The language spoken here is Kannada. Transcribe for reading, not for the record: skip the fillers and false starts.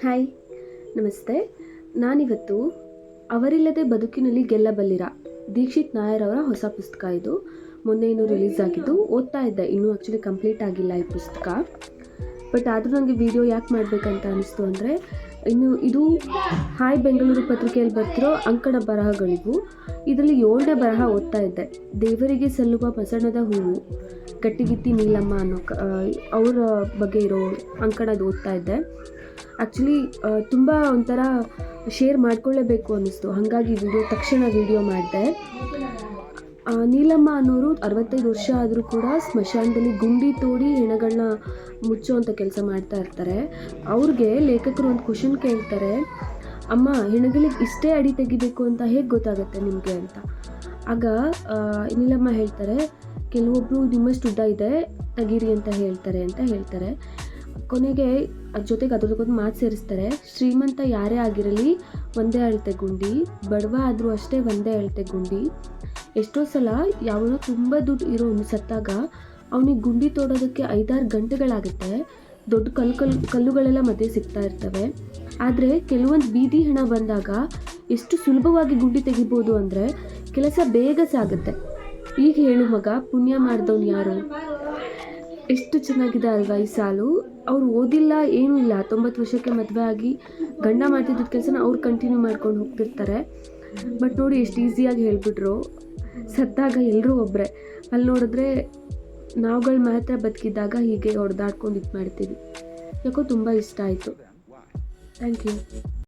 ಹಾಯ್, ನಮಸ್ತೆ. ನಾನಿವತ್ತು ಅವರಿಲ್ಲದೆ ಬದುಕಿನಲ್ಲಿ ಗೆಲ್ಲಬಲ್ಲಿರ ದೀಕ್ಷಿತ್ ನಾಯರ್ ಅವರ ಹೊಸ ಪುಸ್ತಕ ಇದು. ಮೊನ್ನೆ ಇನ್ನೂ ರಿಲೀಸ್ ಆಗಿದ್ದು, ಓದ್ತಾ ಇದ್ದೆ. ಇನ್ನೂ ಆ್ಯಕ್ಚುಲಿ ಕಂಪ್ಲೀಟ್ ಆಗಿಲ್ಲ ಈ ಪುಸ್ತಕ. ಬಟ್ ಆದರೂ ನನಗೆ ವಿಡಿಯೋ ಯಾಕೆ ಮಾಡಬೇಕಂತ ಅನಿಸ್ತು ಅಂದರೆ, ಇದು ಹಾಯ್ ಬೆಂಗಳೂರು ಪತ್ರಿಕೆಯಲ್ಲಿ ಬರ್ತಿರೋ ಅಂಕಣ ಬರಹಗಳಿವು. ಇದರಲ್ಲಿ 7ನೇ ಬರಹ ಓದ್ತಾ ಇದ್ದೆ. ದೇವರಿಗೆ ಸಲ್ಲುವ ಬಸವಣ್ಣದ ಹೂವು, ಗಟ್ಟಿಗಿತ್ತಿ ನೀಲಮ್ಮ ಅನ್ನೋ ಅವರ ಬಗ್ಗೆ ಇರೋ ಅಂಕಣದ ಓದ್ತಾ ಇದ್ದೆ. ಆ್ಯಕ್ಚುಲಿ ತುಂಬ ಒಂಥರ ಶೇರ್ ಮಾಡ್ಕೊಳ್ಳೇಬೇಕು ಅನ್ನಿಸ್ತು. ಹಾಗಾಗಿ ತಕ್ಷಣ ವಿಡಿಯೋ ಮಾಡಿದೆ. ನೀಲಮ್ಮ ಅನ್ನೋರು 65 ವರ್ಷ ಆದರೂ ಕೂಡ ಸ್ಮಶಾನದಲ್ಲಿ ಗುಂಡಿ ತೋಡಿ ಹೆಣಗಳನ್ನ ಮುಚ್ಚುವಂಥ ಕೆಲಸ ಮಾಡ್ತಾ ಇರ್ತಾರೆ. ಅವ್ರಿಗೆ ಲೇಖಕರು ಒಂದು ಕ್ವಶನ್ ಕೇಳ್ತಾರೆ, ಅಮ್ಮ, ಹೆಣಗಳಿಗೆ ಇಷ್ಟೇ ಅಡಿ ತೆಗಿಬೇಕು ಅಂತ ಹೇಗೆ ಗೊತ್ತಾಗುತ್ತೆ ನಿಮಗೆ ಅಂತ. ಆಗ ನೀಲಮ್ಮ ಹೇಳ್ತಾರೆ, ಕೆಲವೊಬ್ಬರು ನಿಮ್ಮಷ್ಟು ಉದ್ದ ಇದೆ ತೆಗೀರಿ ಅಂತ ಹೇಳ್ತಾರೆ. ಕೊನೆಗೆ ಜೊತೆಗೆ ಅದ್ರದಕ್ಕೊಂದು ಮಾತು ಸೇರಿಸ್ತಾರೆ, ಶ್ರೀಮಂತ ಯಾರೇ ಆಗಿರಲಿ ಒಂದೇ ಅಳತೆ ಗುಂಡಿ, ಬಡವ ಆದರೂ ಅಷ್ಟೇ ಒಂದೇ ಅಳತೆ ಗುಂಡಿ. ಎಷ್ಟೋ ಸಲ ಯಾವನೋ ತುಂಬ ದುಡ್ಡು ಇರೋನು ಸತ್ತಾಗ ಅವನಿಗೆ ಗುಂಡಿ ತೋಡೋದಕ್ಕೆ 5-6 ಗಂಟೆಗಳಾಗುತ್ತೆ. ದೊಡ್ಡ ಕಲ್ಲುಗಳೆಲ್ಲ ಮಧ್ಯೆ ಸಿಗ್ತಾ ಇರ್ತವೆ. ಆದರೆ ಕೆಲವೊಂದು ಬೀದಿ ಹಣ ಬಂದಾಗ ಎಷ್ಟು ಸುಲಭವಾಗಿ ಗುಂಡಿ ತೆಗಿಬೋದು ಅಂದರೆ ಕೆಲಸ ಬೇಗ ಸಾಗುತ್ತೆ. ಈಗ ಹೇಳು ಮಗ, ಪುಣ್ಯ ಮಾಡಿದವನು ಯಾರು? ಎಷ್ಟು ಚೆನ್ನಾಗಿದೆ ಅಲ್ವಾ ಈ ಸಾಲು. ಅವ್ರು ಓದಿಲ್ಲ, ಏನೂ ಇಲ್ಲ, 90 ವರ್ಷಕ್ಕೆ ಮದುವೆ ಆಗಿ ಗಂಡ ಮಾಡ್ತಿದ್ದ ಕೆಲಸನ ಅವ್ರು ಕಂಟಿನ್ಯೂ ಮಾಡ್ಕೊಂಡು ಹೋಗ್ತಿರ್ತಾರೆ. ಬಟ್ ನೋಡಿ ಎಷ್ಟು ಈಸಿಯಾಗಿ ಹೇಳ್ಬಿಟ್ರು. ಸತ್ತಾಗ ಎಲ್ಲರೂ ಒಬ್ಬರೇ. ಅಲ್ಲಿ ನೋಡಿದ್ರೆ ನಾವುಗಳು ಮಾತ್ರ ಬದುಕಿದ್ದಾಗ ಹೀಗೆ ಹೊಡೆದಾಡ್ಕೊಂಡು ಇದು ಮಾಡ್ತೀವಿ. ಯಾಕೋ ತುಂಬ ಇಷ್ಟ ಆಯಿತು. Thank you.